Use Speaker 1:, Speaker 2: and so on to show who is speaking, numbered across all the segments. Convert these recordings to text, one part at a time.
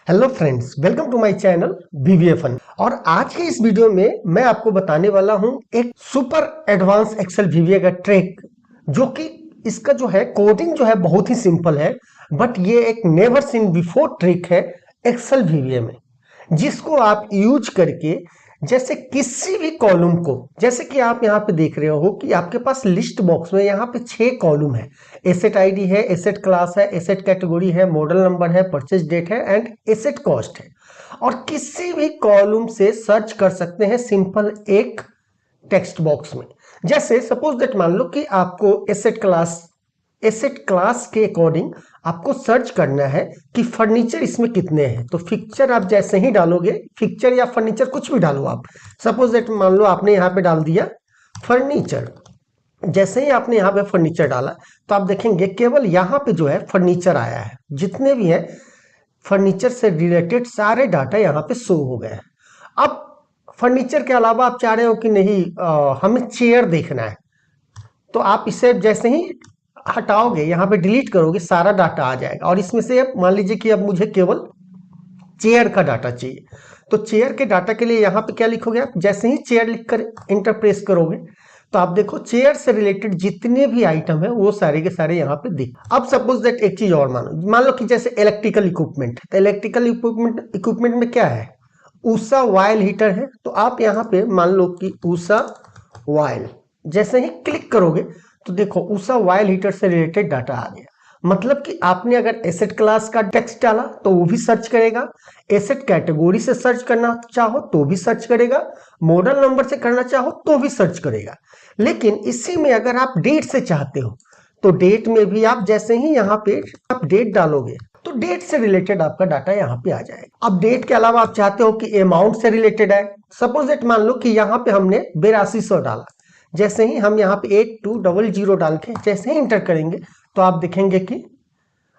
Speaker 1: Hello friends, welcome to my channel VVFN। और आज के इस वीडियो में मैं आपको बताने वाला हूं एक सुपर एडवांस एक्सेल VBA का ट्रिक, जो कि इसका जो है कोडिंग जो है बहुत ही सिंपल है, बट ये एक नेवर सीन बिफोर ट्रिक है एक्सेल VBA में, जिसको आप यूज करके जैसे किसी भी कॉलम को, जैसे कि आप यहाँ पे देख रहे हो कि आपके पास लिस्ट बॉक्स में यहाँ पे 6 कॉलम है। एसेट आईडी है, एसेट क्लास है, एसेट कैटेगरी है, मॉडल नंबर है, परचेज डेट है एंड एसेट कॉस्ट है। और किसी भी कॉलम से सर्च कर सकते हैं सिंपल एक टेक्स्ट बॉक्स में। जैसे सपोज दैट मान लो कि आपको एसेट क्लास के अकॉर्डिंग आपको सर्च करना है कि फर्नीचर इसमें कितने हैं। तो फिक्चर आप जैसे ही डालोगे, फिक्चर या फर्नीचर कुछ भी डालो आप, सपोज दैट मान लो आपने यहाँ पे डाल दिया फर्नीचर। जैसे ही आपने यहाँ पे फर्नीचर डाला तो आप देखेंगे केवल यहाँ पे जो है फर्नीचर आया है। जितने भी है फर्नीचर से रिलेटेड सारे डाटा यहाँ पे शो हो गए हैं। अब फर्नीचर के अलावा आप चाह रहे हो कि नहीं हमें चेयर देखना है, तो आप इसे जैसे ही हटाओगे, यहाँ पे डिलीट करोगे, सारा डाटा आ जाएगा। और इसमें से अब मान लीजिए कि अब मुझे केवल चेयर का डाटा चाहिए, तो चेयर के डाटा के लिए यहाँ पे क्या लिखोगे आप, जैसे ही चेयर लिखकर इंटर प्रेस करोगे तो आप देखो चेयर से रिलेटेड जितने भी आइटम है वो सारे के सारे यहाँ पे दिख। अब सपोज दैट एक चीज और मान लो कि जैसे इलेक्ट्रिकल इक्विपमेंट, तो इलेक्ट्रिकल इक्विपमेंट में क्या है, ऊषा वायल हीटर है। तो आप यहाँ पे मान लो कि ऊषा वायल जैसे ही क्लिक करोगे तो देखो ऊषा वायल हीटर से रिलेटेड डाटा आ गया। मतलब कि आपने अगर एसेट क्लास का टेक्स्ट डाला तो वो भी सर्च करेगा, एसेट कैटेगरी से सर्च करना चाहो तो भी सर्च करेगा, मॉडल नंबर से करना चाहो तो भी सर्च करेगा। लेकिन इसी में अगर आप डेट से चाहते हो तो डेट में भी आप जैसे ही यहाँ पे आप डेट डालोगे तो डेट से रिलेटेड आपका डाटा यहाँ पे आ जाएगा। अब डेट के अलावा आप चाहते हो कि अमाउंट से रिलेटेड है, सपोज दैट मान लो कि यहाँ पे हमने 8200 डाला। जैसे ही हम यहाँ पे 8200 डाल के जैसे ही इंटर करेंगे तो आप देखेंगे कि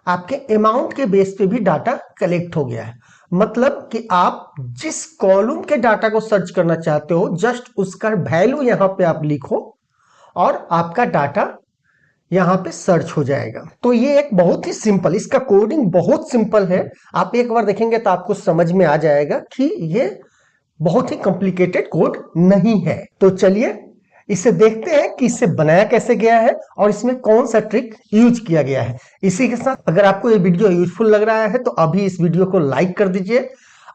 Speaker 1: आपके अमाउंट के बेस पे भी डाटा कलेक्ट हो गया है। मतलब कि आप जिस कॉलम के डाटा को सर्च करना चाहते हो जस्ट उसका वैल्यू यहाँ पे आप लिखो और आपका डाटा यहाँ पे सर्च हो जाएगा। तो ये एक बहुत ही सिंपल, इसका कोडिंग बहुत सिंपल है। आप एक बार देखेंगे तो आपको समझ में आ जाएगा कि ये बहुत ही कॉम्प्लिकेटेड कोड नहीं है। तो चलिए इसे देखते हैं कि इसे बनाया कैसे गया है और इसमें कौन सा ट्रिक यूज किया गया है। इसी के साथ अगर आपको ये वीडियो यूजफुल लग रहा है तो अभी इस वीडियो को लाइक कर दीजिए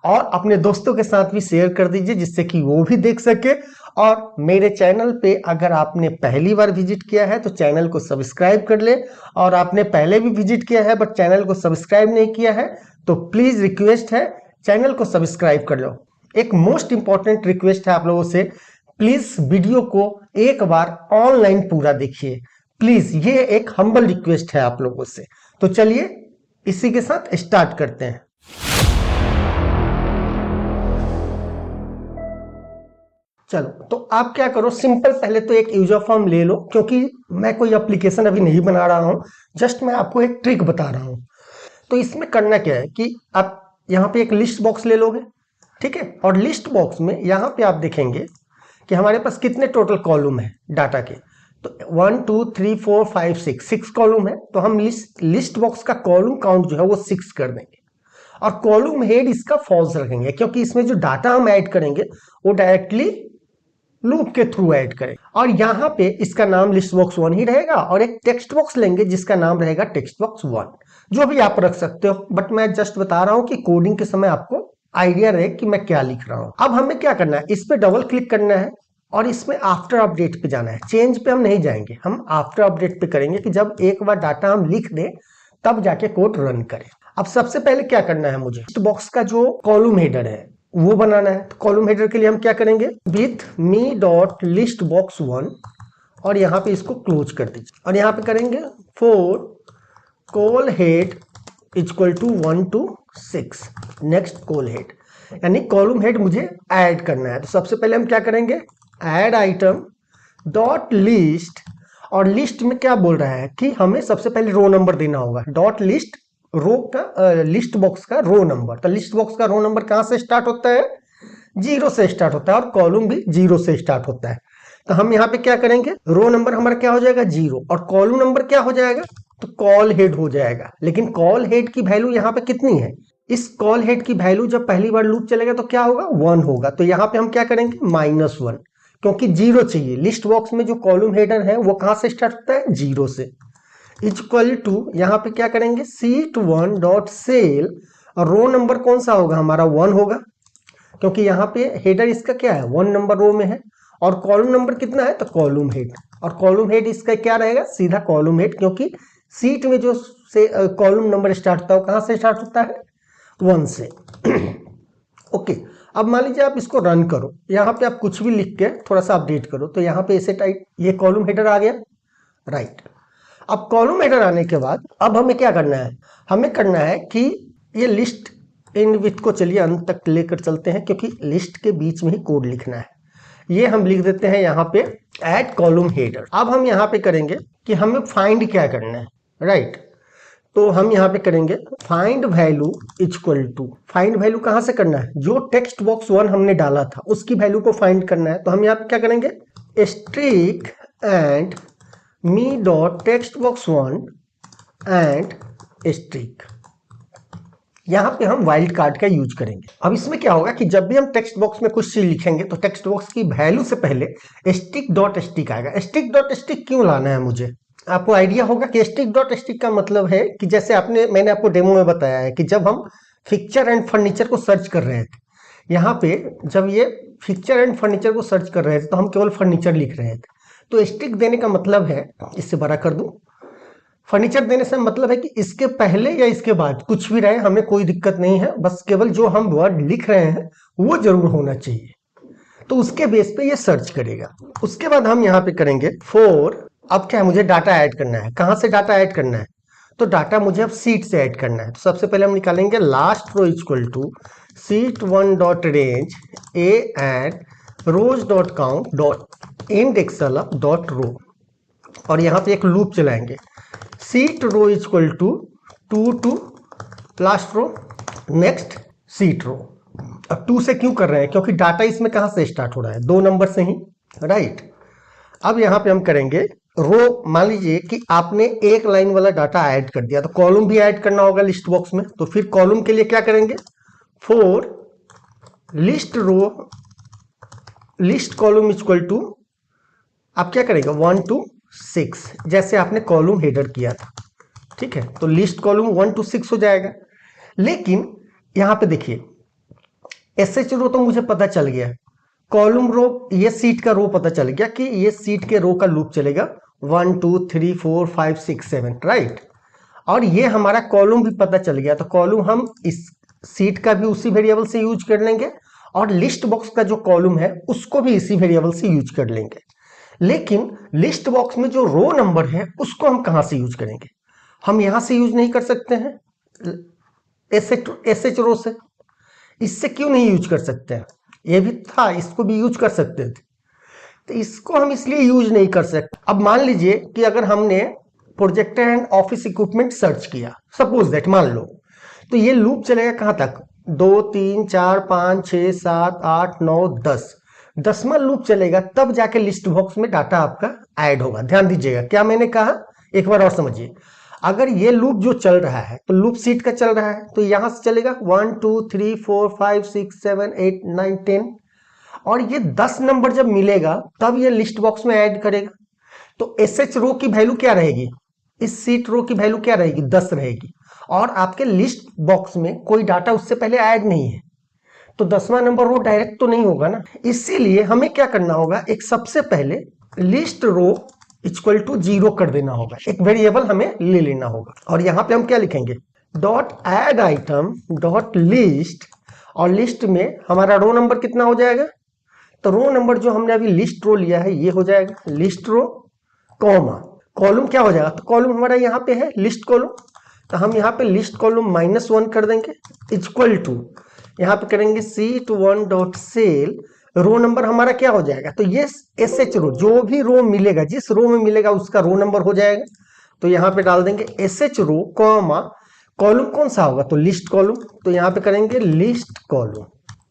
Speaker 1: और अपने दोस्तों के साथ भी शेयर कर दीजिए, जिससे कि वो भी देख सके। और मेरे चैनल पे अगर आपने पहली बार विजिट किया है तो चैनल को सब्सक्राइब कर ले, और आपने पहले भी विजिट किया है बट चैनल को सब्सक्राइब नहीं किया है तो प्लीज रिक्वेस्ट है चैनल को सब्सक्राइब कर लो। एक मोस्ट इंपॉर्टेंट रिक्वेस्ट है आप लोगों से, प्लीज वीडियो को एक बार ऑनलाइन पूरा देखिए प्लीज, ये एक हम्बल रिक्वेस्ट है आप लोगों से। तो चलिए इसी के साथ स्टार्ट करते हैं। चलो तो आप क्या करो, सिंपल पहले तो एक यूजर फॉर्म ले लो, क्योंकि मैं कोई एप्लीकेशन अभी नहीं बना रहा हूं, जस्ट मैं आपको एक ट्रिक बता रहा हूं। तो इसमें करना क्या है कि आप यहाँ पे एक लिस्ट बॉक्स ले लोगे, ठीक है। और लिस्ट बॉक्स में यहाँ पे आप देखेंगे कि हमारे पास कितने टोटल कॉलम है डाटा के। तो 1 2 3 4 5 6 कॉलम है। तो हम लिस्ट बॉक्स का कॉलम काउंट जो है वो 6 कर देंगे और कॉलम हेड इसका फॉल्स रखेंगे, क्योंकि इसमें जो डाटा हम ऐड करेंगे वो डायरेक्टली लूप के थ्रू ऐड करें। और यहाँ पे इसका नाम लिस्ट बॉक्स 1 ही रहेगा और एक टेक्स्ट बॉक्स लेंगे जिसका नाम रहेगा टेक्स्ट बॉक्स 1, जो भी आप रख सकते हो, बट मैं जस्ट बता रहा हूं कि कोडिंग के समय आपको आइडिया रहे कि मैं क्या लिख रहा हूं। अब हमें क्या करना है, इस पे डबल क्लिक करना है और इसमें आफ्टर अपडेट पे जाना है। चेंज पे हम नहीं जाएंगे, हम आफ्टर अपडेट पे करेंगे कि जब एक बार डाटा हम लिख दें तब जाके कोड रन करें। अब सबसे पहले क्या करना है, मुझे लिस्ट बॉक्स का जो कॉलम हेडर है वो बनाना है। तो कॉलम हेडर के लिए हम क्या करेंगे, with me dot list box 1 और यहाँ पे इसको क्लोज कर दीजिए और यहाँ पे करेंगे for col head equal to 1 to 6 next col head, यानी कॉलम हेड मुझे ऐड करना है। तो सबसे पहले हम क्या करेंगे, ऐड आइटम डॉट लिस्ट, और लिस्ट में क्या बोल रहा है कि हमें सबसे पहले रो नंबर देना होगा। डॉट लिस्ट रो का लिस्ट बॉक्स का रो नंबर, तो लिस्ट बॉक्स का रो नंबर कहां से स्टार्ट होता है, 0 से स्टार्ट होता है और कॉलम भी 0 से स्टार्ट होता है। तो हम यहाँ पे क्या करेंगे, रो नंबर हमारा क्या हो जाएगा 0 और कॉलम नंबर क्या हो जाएगा, तो कॉल हेड हो जाएगा। लेकिन कॉल हेड की वैल्यू यहाँ पे कितनी है, इस कॉल हेड की वैल्यू जब पहली बार लूप चलेगा तो क्या होगा, 1 होगा। तो यहाँ पे हम क्या करेंगे, -1, क्योंकि 0 चाहिए। लिस्ट बॉक्स में जो कॉलम हेडर है वो कहाँ से स्टार्ट होता है, 0 से। इक्वल टू यहाँ पे क्या करेंगे, sheet1 डॉट सेल, और रो नंबर कौन सा होगा हमारा, 1 होगा, क्योंकि यहाँ पे हेडर इसका क्या है, 1 नंबर रो में है। और कॉलम नंबर कितना है, तो कॉलम हेड, और कॉलम हेड इसका क्या रहेगा, सीधा कॉलम हेड, क्योंकि सीट में जो से कॉलम नंबर स्टार्ट होता है वो कहाँ से स्टार्ट होता है, 1 से। ओके, अब मान लीजिए आप इसको रन करो, यहाँ पे आप कुछ भी लिख के थोड़ा सा अपडेट करो, तो यहाँ पे ऐसे टाइप ये कॉलम हेडर आ गया, राइट। अब कॉलम हेडर आने के बाद अब हमें क्या करना है, हमें करना है कि ये लिस्ट इन विथ को चलिए अंत तक लेकर चलते हैं, क्योंकि लिस्ट के बीच में ही कोड लिखना है। ये हम लिख देते हैं यहाँ पे ऐड कॉलम हेडर। अब हम यहाँ पे करेंगे कि हमें फाइंड क्या करना है, राइट। तो हम यहाँ पे करेंगे find value equal to, find value कहाँ से करना है, जो टेक्स्ट बॉक्स 1 हमने डाला था उसकी वैल्यू को फाइंड करना है। तो हम यहाँ पे क्या करेंगे, strict and me dot text box 1 and strict, यहाँ पे हम वाइल्ड कार्ड का यूज करेंगे। अब इसमें क्या होगा कि जब भी हम टेक्स्ट बॉक्स में कुछ चीज लिखेंगे तो टेक्स्ट बॉक्स की वैल्यू से पहले स्टिक डॉट स्टिक आएगा। स्टिक डॉट स्टिक क्यों लाना है, मुझे आपको आइडिया होगा कि स्टिक डॉट स्टिक का मतलब है कि जैसे मैंने आपको डेमो में बताया है कि जब हम फिक्चर एंड फर्नीचर को सर्च कर रहे थे, यहाँ पे जब ये फिक्चर एंड फर्नीचर को सर्च कर रहे थे तो हम केवल फर्नीचर लिख रहे थे। तो स्टिक देने का मतलब है, इससे बड़ा कर दूं, फर्नीचर देने से मतलब है कि इसके पहले या इसके बाद कुछ भी रहे हमें कोई दिक्कत नहीं है, बस केवल जो हम वर्ड लिख रहे हैं वो जरूर होना चाहिए। तो उसके बेस पे ये सर्च करेगा। उसके बाद हम यहाँ पे करेंगे फॉर, अब क्या है, मुझे डाटा ऐड करना है। कहाँ से डाटा ऐड करना है, तो डाटा मुझे अब सीट से ऐड करना है। तो सबसे पहले हम निकालेंगे last row equal to sheet1 dot range A and rows dot count dot index dot row, और यहाँ पे एक लूप चलाएंगे, sheet row equal to 2 to last row next sheet row. अब 2 से क्यों कर रहे हैं, क्योंकि डाटा इसमें कहाँ से स्टार्ट हो रहा है, 2 नंबर से ही, राइट। अब यहाँ पे हम करेंगे रो, मान लीजिए कि आपने एक लाइन वाला डाटा ऐड कर दिया, तो कॉलम भी ऐड करना होगा लिस्ट बॉक्स में। तो फिर कॉलम के लिए क्या करेंगे, for list row list column equal to, आप क्या करेंगे 1 to 6, जैसे आपने कॉलम हेडर किया था, ठीक है। तो लिस्ट कॉलम 1 to 6 हो जाएगा। लेकिन यहाँ पे देखिए एसएच रो तो मुझे पता चल गया, कॉलम रो, ये सीट का रो पता चल गया कि ये सीट के रो का लूप चलेगा 1 2 3 4 5 6 7, राइट। और ये हमारा कॉलम भी पता चल गया, तो कॉलम हम इस सीट का भी उसी वेरिएबल से यूज कर लेंगे, और लिस्ट बॉक्स का जो कॉलम है उसको भी इसी वेरिएबल से यूज कर लेंगे। लेकिन लिस्ट बॉक्स में जो रो नंबर है उसको हम कहां से यूज करेंगे, हम यहां से यूज नहीं कर सकते हैं एसएच रो से। इससे क्यों नहीं यूज कर सकते हैं, ये भी था, इसको भी यूज कर सकते थे, तो इसको हम इसलिए यूज नहीं कर सकते। अब मान लीजिए कि अगर हमने projector and office equipment search किया, सपोज दैट, मान लो, तो ये लूप चलेगा कहां तक, 2 3 4 5 6 7 8 9 10, 10वां लूप चलेगा, तब जाके लिस्ट बॉक्स में डाटा आपका ऐड होगा। ध्यान दीजिएगा क्या मैंने कहा, एक बार और समझिए। अगर ये लूप जो चल रहा है तो लूप सीट का चल रहा है, तो यहां से चलेगा 1 2 3 4 5 6 7 8 9 10, और ये 10 नंबर जब मिलेगा तब ये लिस्ट बॉक्स में ऐड करेगा। तो एसएच रो की वैल्यू क्या रहेगी, इस सीट रो की वैल्यू क्या रहेगी, 10 रहेगी, और आपके लिस्ट बॉक्स में कोई डाटा उससे पहले ऐड नहीं है, तो 10वां नंबर रो डायरेक्ट तो नहीं होगा ना। इसीलिए हमें क्या करना होगा, एक सबसे पहले लिस्ट रो इक्वल टू 0 कर देना होगा, एक वेरिएबल हमें ले लेना होगा, और यहां पे हम क्या लिखेंगे, dot add item dot list, और लिस्ट में हमारा रो नंबर कितना हो जाएगा, तो रो नंबर जो हमने अभी लिस्ट रो लिया है ये हो जाएगा लिस्ट रो, कॉमा कॉलम क्या हो जाएगा, तो कॉलम हमारा यहाँ पे है लिस्ट कॉलम, तो हम यहाँ पे लिस्ट कॉलम -1 कर देंगे, इक्वल टू यहाँ पे करेंगे sheet1 डॉट सेल, रो नंबर हमारा क्या हो जाएगा, तो ये एसएच रो, जो भी रो मिलेगा, जिस रो में मिलेगा उसका रो नंबर हो जाएगा, तो यहाँ पे डाल देंगे एसएच रो, कॉमा कॉलम कौन सा होगा, तो लिस्ट कॉलम, तो यहाँ पे करेंगे लिस्ट कॉलम,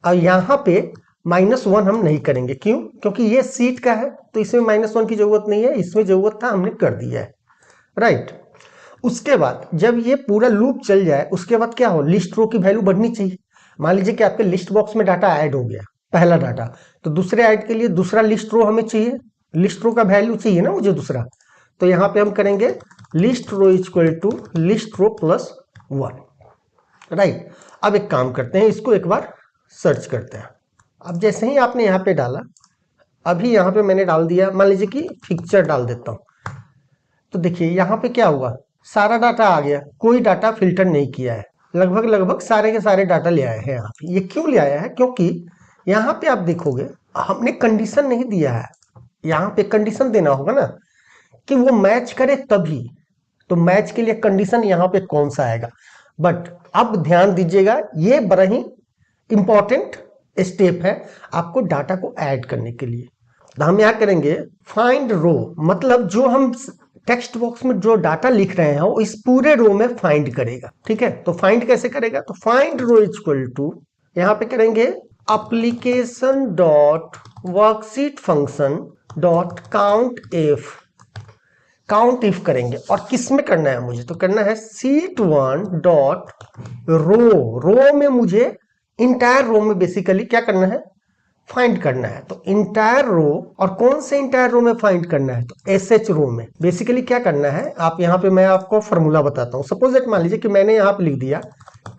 Speaker 1: और यहाँ पे -1 हम नहीं करेंगे, क्यों, क्योंकि ये सीट का है, तो इसमें -1 की जरूरत नहीं है, इसमें जरूरत था, हमने कर दिया है, राइट। उसके बाद जब ये पूरा लूप चल जाए उसके बाद क्या हो, लिस्ट रो की वैल्यू बढ़नी चाहिए। मान लीजिए कि आपके लिस्ट बॉक्स में डाटा ऐड हो गया, पहला डाटा, तो दूसरे ऐड के लिए दूसरा लिस्ट रो हमें चाहिए, लिस्ट रो का वैल्यू चाहिए ना मुझे दूसरा। तो यहाँ पे हम करेंगे list row equal to list row plus 1, right. अब एक काम करते हैं, इसको एक बार सर्च करते हैं। अब जैसे ही आपने यहाँ पे डाला, अभी यहाँ पे मैंने डाल दिया, मान लीजिए कि पिक्चर डाल देता हूँ, तो देखिए यहाँ पे क्या हुआ, सारा डाटा आ गया, कोई डाटा फिल्टर नहीं किया है, लगभग लगभग सारे के सारे डाटा ले आए हैं यहाँ पे। ये क्यों ले आया है, क्योंकि यहाँ पे आप देखोगे हमने कंडीशन नहीं दिया है, यहाँ पे कंडीशन देना होगा ना कि वो मैच करे तभी। तो मैच के लिए कंडीशन यहाँ पे कौन सा आएगा, बट अब ध्यान दीजिएगा, ये बड़ा ही इंपॉर्टेंट स्टेप है आपको डाटा को ऐड करने के लिए। तो हम यहाँ करेंगे फाइंड रो, मतलब जो हम टेक्स्ट बॉक्स में जो डाटा लिख रहे हैं वो इस पूरे रो में फाइंड करेगा, ठीक है। तो फाइंड कैसे करेगा, तो फाइंड रो इक्वल टू यहाँ पे करेंगे application dot worksheet function dot count if, count if करेंगे, और किस में करना है मुझे, तो करना है शीट 1 डॉट रो, रो में मुझे इंटायर रो में बेसिकली क्या करना है, फाइंड करना है। तो इंटायर रो, और कौन से इंटायर रो में फाइंड करना है, तो एसएच रो में। बेसिकली क्या करना है, आप यहाँ पे मैं आपको फॉर्मूला बताता हूँ। सपोज दैट मान लीजिए कि मैंने यहाँ पे लिख दिया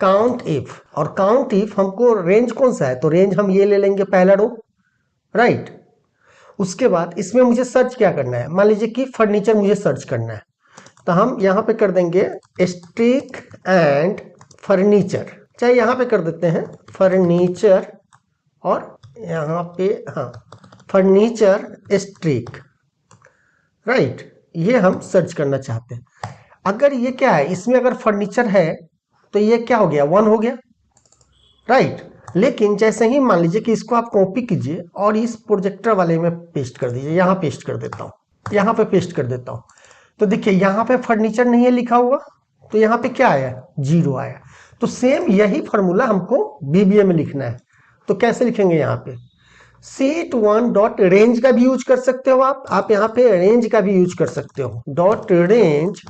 Speaker 1: काउंट इफ, और काउंट इफ हमको रेंज कौन सा है, तो रेंज हम ये ले लेंगे पहला रो, राइट। उसके बाद इसमें मुझे सर्च क्या करना है, मान लीजिए कि फर्नीचर मुझे सर्च करना है, तो हम यहाँ पे कर देंगे स्टिक एंड फर्नीचर, चाहे यहाँ पे कर देते हैं फर्नीचर, और यहाँ पे हाँ फर्नीचर स्ट्रिक, राइट। ये हम सर्च करना चाहते हैं। अगर ये क्या है, इसमें अगर फर्नीचर है तो ये क्या हो गया, 1 हो गया, राइट। लेकिन जैसे ही मान लीजिए कि इसको आप कॉपी कीजिए और इस प्रोजेक्टर वाले में पेस्ट कर दीजिए, यहाँ पेस्ट कर देता हूँ, यहाँ पे पेस्ट कर देता हूँ, तो देखिए यहाँ पे फर्नीचर नहीं है लिखा हुआ, तो यहाँ पे क्या आया, 0 आया। तो सेम यही फॉर्मूला हमको बीबीए में लिखना है। तो कैसे लिखेंगे, यहाँ पे शीट 1 डॉट रेंज का भी यूज कर सकते हो आप यहाँ पे रेंज का भी यूज कर सकते हो, डॉट रेंज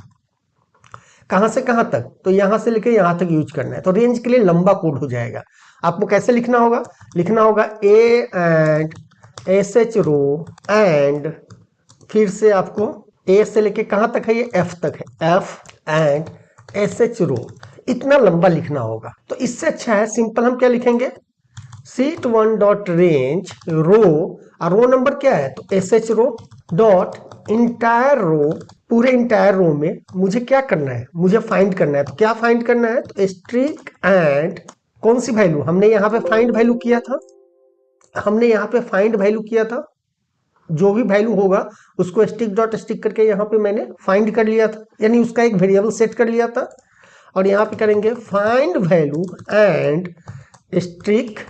Speaker 1: कहां से कहां तक, तो यहां से लेके यहां तक यूज करना है। तो रेंज के लिए लंबा कोड हो जाएगा, आपको कैसे लिखना होगा, लिखना होगा A and S H row and, फिर से आपको ए से लेके कहां तक है, ये एफ तक है, एफ एंड एस एच रो, इतना लंबा लिखना होगा। तो इससे अच्छा है सिंपल हम क्या लिखेंगे, शीट 1 डॉट रेंज रो, और रो नंबर क्या है, तो एस एच रो डॉट इंटायर रो, पूरे इंटायर रो में मुझे क्या करना है, मुझे फाइंड करना है। तो क्या फाइंड करना है, तो स्ट्रिक एंड कौन सी वैल्यू, हमने यहाँ पे फाइंड वैल्यू किया था, हमने यहाँ पे फाइंड वैल्यू किया था, जो भी वैल्यू होगा उसको स्टिक डॉट स्टिक करके यहाँ पे मैंने फाइंड कर लिया था, यानी उसका एक वेरिएबल सेट कर लिया था। और यहाँ पे करेंगे फाइंड वैल्यू एंड स्ट्रिक,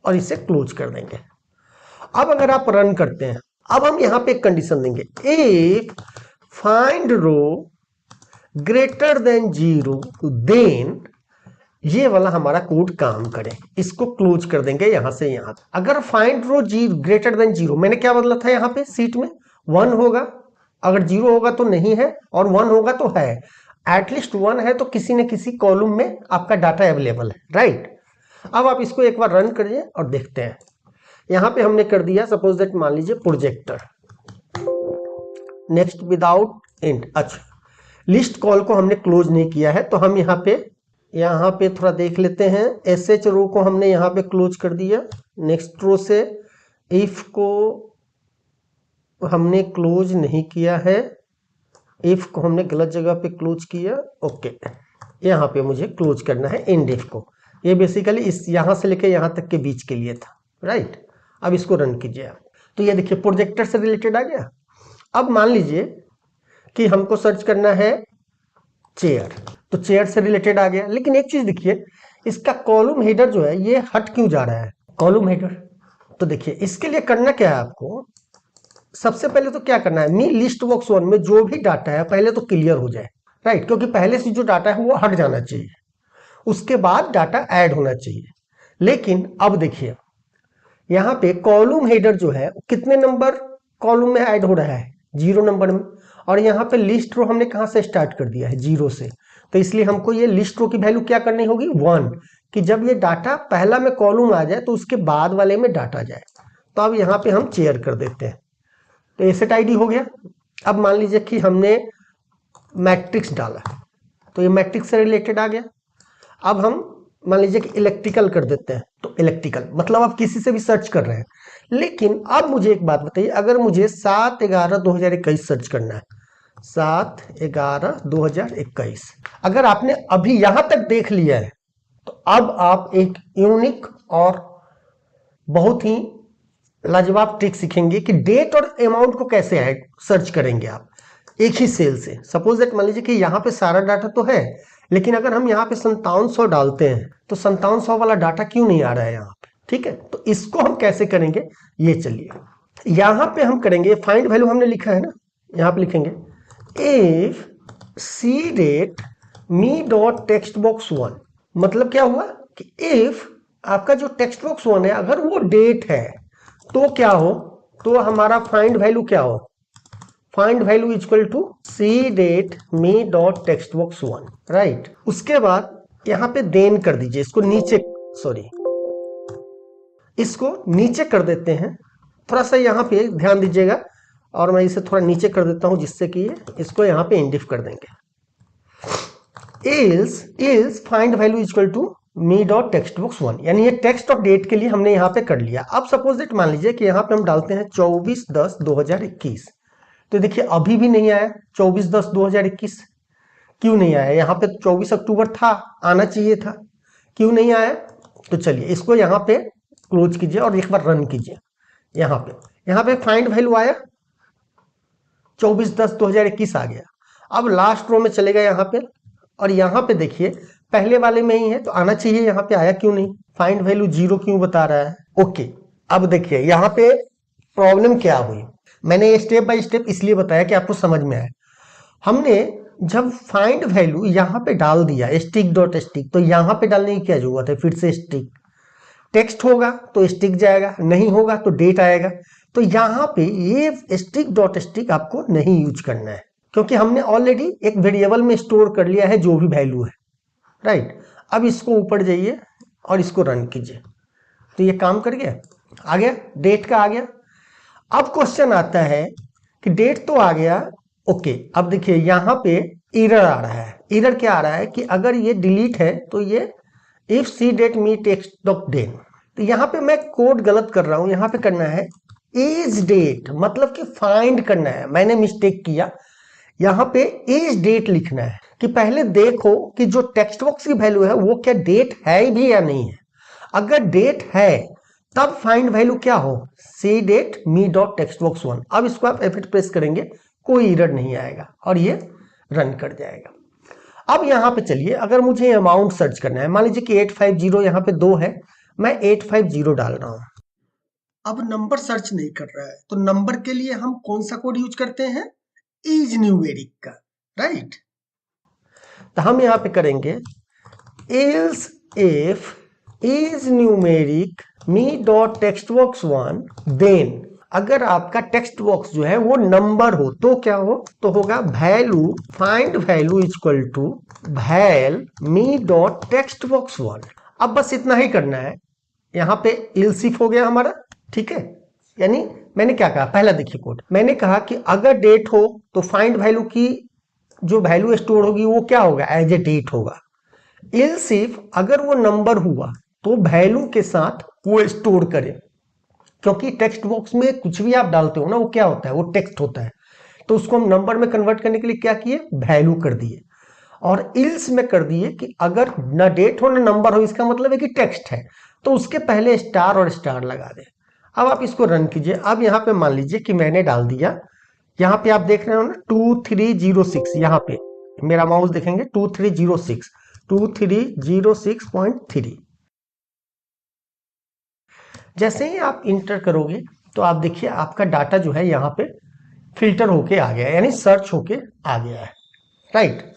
Speaker 1: और इसे क्लोज कर देंगे। अब अगर आप रन करते हैं, अब हम यहाँ पे एक कंडीशन देंगे, if find row greater than 0 then, ये वाला हमारा कोड काम करे, इसको क्लोज कर देंगे यहां से यहां। अगर फाइंड रो ग्रेटर देन 0, मैंने क्या बदला था यहाँ पे, सीट में 1 होगा, अगर 0 होगा तो नहीं है, और 1 होगा तो है, एटलीस्ट 1 है तो किसी न किसी कॉलम में आपका डाटा अवेलेबल है, राइट। अब आप इसको एक बार रन करिए और देखते हैं। यहां पे हमने कर दिया, सपोज दैट मान लीजिए प्रोजेक्टर, नेक्स्ट विदाउट एंड, अच्छा लिस्ट कॉल को हमने क्लोज नहीं किया है, तो हम यहाँ पे थोड़ा देख लेते हैं। एस एच रो को हमने यहाँ पे क्लोज कर दिया, नेक्स्ट रो से इफ को हमने क्लोज नहीं किया है, इफ को हमने गलत जगह पे क्लोज किया, ओके। यहाँ पे मुझे क्लोज करना है एंड इफ को, ये बेसिकली इस यहाँ से लेके यहाँ तक के बीच के लिए था, राइट। अब इसको रन कीजिए आप, तो ये देखिए प्रोजेक्टर से रिलेटेड आ गया। अब मान लीजिए कि हमको सर्च करना है चेयर, तो चेयर से रिलेटेड आ गया, लेकिन एक चीज देखिए, इसका कॉलम हेडर जो है ये हट क्यों जा रहा है, कॉलम हेडर। तो देखिए इसके लिए करना क्या है आपको, सबसे पहले तो क्या करना है, मी लिस्ट बॉक्स 1 में जो भी डाटा है पहले तो क्लियर हो जाए, राइट, क्योंकि पहले से जो डाटा है वो हट जाना चाहिए, उसके बाद डाटा ऐड होना चाहिए। लेकिन अब देखिए यहाँ पे कॉलम हेडर जो है कितने नंबर कॉलम में ऐड हो रहा है, 0 नंबर में, और यहाँ पे लिस्ट रो हमने कहाँ से स्टार्ट कर दिया है, 0 से, तो इसलिए हमको ये लिस्ट रो की वैल्यू क्या करनी होगी, 1, कि जब ये डाटा पहला में कॉलम आ जाए तो उसके बाद वाले में डाटा जाए। तो अब यहाँ पे हम चेयर कर देते हैं, तो एसेट आईडी हो गया। अब मान लीजिए कि हमने मैट्रिक्स डाला, तो ये मैट्रिक्स से रिलेटेड आ गया। अब हम मान लीजिए कि इलेक्ट्रिकल कर देते हैं, तो इलेक्ट्रिकल मतलब आप किसी से भी सर्च कर रहे हैं। लेकिन अब मुझे एक बात बताइए, अगर मुझे 7/11/2021 सर्च करना है, 7/11/2021, अगर आपने अभी यहां तक देख लिया है, तो अब आप एक यूनिक और बहुत ही लाजवाब ट्रिक सीखेंगे कि डेट और अमाउंट को कैसे ऐड सर्च करेंगे आप एक ही सेल से। सपोज दैट मान लीजिए कि यहाँ पे सारा डाटा तो है, लेकिन अगर हम यहाँ पे 5700 डालते हैं तो 5700 वाला डाटा क्यों नहीं आ रहा है यहाँ पे, ठीक है। तो इसको हम कैसे करेंगे, ये चलिए यहाँ पे हम करेंगे। फाइंड वैल्यू हमने लिखा है ना, यहाँ पे लिखेंगे if C date me dot text box 1, मतलब क्या हुआ कि इफ आपका जो टेक्स्ट बॉक्स 1 है अगर वो डेट है तो क्या हो, तो हमारा फाइंड वैल्यू क्या हो, find value equal to C date me dot text box 1, right. उसके बाद यहां पे देन कर दीजिए, इसको नीचे, सॉरी इसको नीचे कर देते हैं, थोड़ा सा यहाँ पे ध्यान दीजिएगा, और मैं इसे थोड़ा नीचे कर देता हूं जिससे कि इसको यहाँ पे इंडिफ कर देंगे। Else find value equal to me dot text box 1, यानी ये टेक्स्ट और डेट के लिए हमने यहाँ पे कर लिया। अब सपोज दैट मान लीजिए कि यहाँ पे हम डालते हैं 24/10/2021, तो देखिए अभी भी नहीं आया 24/10/2021, क्यों नहीं आया, यहाँ पे 24 अक्टूबर था, आना चाहिए था, क्यों नहीं आया। तो चलिए इसको यहाँ पे क्लोज कीजिए और एक बार रन कीजिए। यहाँ पे फाइंड वैल्यू आया 24/10/2021 आ गया। अब लास्ट रो में चलेगा यहाँ पे, और यहाँ पे देखिए पहले वाले में ही है तो आना चाहिए, यहाँ पे आया क्यों नहीं, फाइंड वैल्यू 0 क्यों बता रहा है। ओके, अब देखिए यहाँ पे प्रॉब्लम क्या हुई, मैंने ये स्टेप बाय स्टेप इसलिए बताया कि आपको समझ में आए। हमने जब फाइंड वैल्यू यहाँ पे डाल दिया स्टिक डॉट स्टिक, तो यहाँ पे डालने की क्या जरूरत है, फिर से स्टिक, टेक्स्ट होगा तो स्टिक जाएगा, नहीं होगा तो डेट आएगा। तो यहाँ पे ये स्टिक डॉट स्टिक आपको नहीं यूज करना है, क्योंकि हमने ऑलरेडी एक वेरिएबल में स्टोर कर लिया है जो भी वैल्यू है, राइट। अब इसको ऊपर जाइए और इसको रन कीजिए, तो ये काम कर गया, आ गया डेट का आ गया। अब क्वेश्चन आता है कि डेट तो आ गया, ओके। अब देखिए यहाँ पे एरर आ रहा है, एरर क्या आ रहा है कि अगर ये डिलीट है तो ये if C date me text dot then, तो यहाँ पे मैं कोड गलत कर रहा हूं, यहाँ पे करना है एज डेट, मतलब कि फाइंड करना है, मैंने मिस्टेक किया, यहाँ पे एज डेट लिखना है कि पहले देखो कि जो टेक्स्ट बॉक्स की वैल्यू है वो क्या डेट है भी या नहीं है। अगर डेट है तब फाइंड वैल्यू क्या हो, सी date me dot text box 1। अब इसको आप F8 प्रेस करेंगे, कोई एरर नहीं आएगा और ये रन कर जाएगा। अब यहाँ पे चलिए, अगर मुझे अमाउंट सर्च करना है, मान लीजिए कि 850 यहाँ पे 2 है, मैं 850 डाल रहा हूं। अब नंबर सर्च नहीं कर रहा है, तो नंबर के लिए हम कौन सा कोड यूज करते हैं, इज न्यूमेरिक का, राइट। तो हम यहाँ पे करेंगे else if is numeric me dot text box 1, then अगर आपका टेक्स्ट बॉक्स जो है वो नंबर हो तो क्या हो, तो होगा value find value equal to val me dot text box 1। अब बस इतना ही करना है, यहाँ पे एल्स इफ हो गया हमारा, ठीक है। यानी मैंने क्या कहा, पहला देखिए कोड, मैंने कहा कि अगर डेट हो तो फाइंड वैल्यू की जो वैल्यू स्टोर होगी वो क्या होगा, एज ए डेट होगा। एल्स इफ अगर वो नंबर हुआ तो वैल्यू के साथ वो स्टोर करे, क्योंकि टेक्स्ट बॉक्स में कुछ भी आप डालते हो ना वो क्या होता है, वो टेक्स्ट होता है, तो उसको हम नंबर में कन्वर्ट करने के लिए क्या किए, वैल्यू कर दिए। और इल्स में कर दिए कि अगर ना डेट हो ना नंबर हो, इसका मतलब है कि टेक्स्ट है, तो उसके पहले स्टार और स्टार लगा दे। अब आप इसको रन कीजिए। अब यहाँ पे मान लीजिए कि मैंने डाल दिया, यहाँ पे आप देख रहे हो ना 2306, यहाँ पे मेरा माउस देखेंगे 2306 2306.3। जैसे ही आप इंटर करोगे तो आप देखिए आपका डाटा जो है यहाँ पे फिल्टर होके आ गया है, यानी सर्च होके आ गया है, राइट।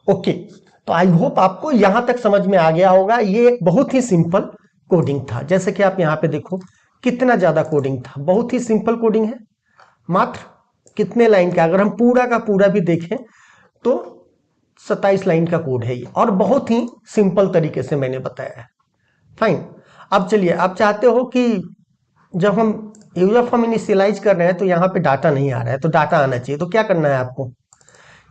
Speaker 1: ओके, तो आई होप आपको यहां तक समझ में आ गया होगा। ये एक बहुत ही सिंपल कोडिंग था, जैसे कि आप यहाँ पे देखो कितना ज्यादा कोडिंग था, बहुत ही सिंपल कोडिंग है, मात्र कितने लाइन का, अगर हम पूरा का पूरा भी देखें तो 27 लाइन का कोड है ये, और बहुत ही सिंपल तरीके से मैंने बताया है। फाइन। अब चलिए, आप चाहते हो कि जब हम यूजर फॉर्म इनिशियलाइज कर रहे हैं तो यहाँ पे डाटा नहीं आ रहा है, तो डाटा आना चाहिए। तो क्या करना है आपको,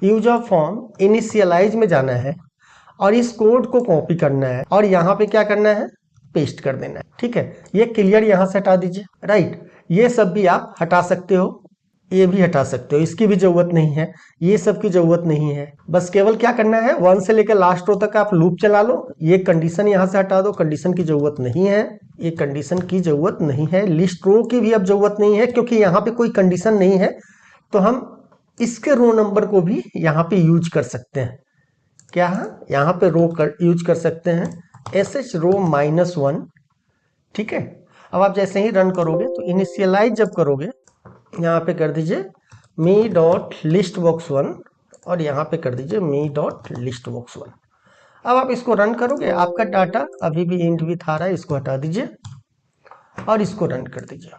Speaker 1: यूजर फॉर्म इनिशियलाइज में जाना है और इस कोड को कॉपी करना है और यहाँ पे क्या करना है, पेस्ट कर देना है। ठीक है, ये क्लियर यहाँ से हटा दीजिए। राइट, ये सब भी आप हटा सकते हो, ये भी हटा सकते हो, इसकी भी जरूरत नहीं है, ये सब की जरूरत नहीं है। बस केवल क्या करना है, 1 से लेकर लास्ट रो तक आप लूप चला लो। ये कंडीशन यहाँ से हटा दो, कंडीशन की जरूरत नहीं है, ये कंडीशन की जरूरत नहीं है। लिस्ट रो की भी अब जरूरत नहीं है, क्योंकि यहाँ पे कोई कंडीशन नहीं है, तो हम इसके रो नंबर को भी यहाँ पे यूज कर सकते हैं। क्या है, यहाँ पे रो यूज कर सकते हैं, sh रो -1। ठीक है, अब आप जैसे ही रन करोगे तो इनिशियलाइज जब करोगे, यहाँ पे कर दीजिए मी डॉट लिस्ट बॉक्स 1 और यहाँ पे कर दीजिए मी डॉट लिस्ट बॉक्स 1। अब आप इसको रन करोगे, आपका डाटा अभी भी इंट विथ आ रहा है, इसको हटा दीजिए और इसको रन कर दीजिए।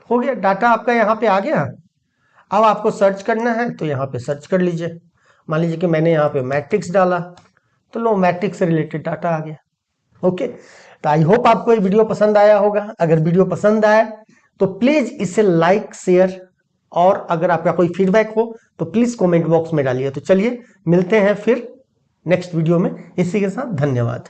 Speaker 1: हो गया, डाटा आपका यहाँ पे आ गया। अब आपको सर्च करना है तो यहाँ पे सर्च कर लीजिए। मान लीजिए कि मैंने यहाँ पे मैट्रिक्स डाला, तो लो मैट्रिक्स से रिलेटेड डाटा आ गया। ओके, तो आई होप आपको ये वीडियो पसंद आया होगा। अगर वीडियो पसंद आए तो प्लीज इसे लाइक, शेयर, और अगर आपका कोई फीडबैक हो तो प्लीज कमेंट बॉक्स में डालिए। तो चलिए मिलते हैं फिर नेक्स्ट वीडियो में। इसी के साथ धन्यवाद।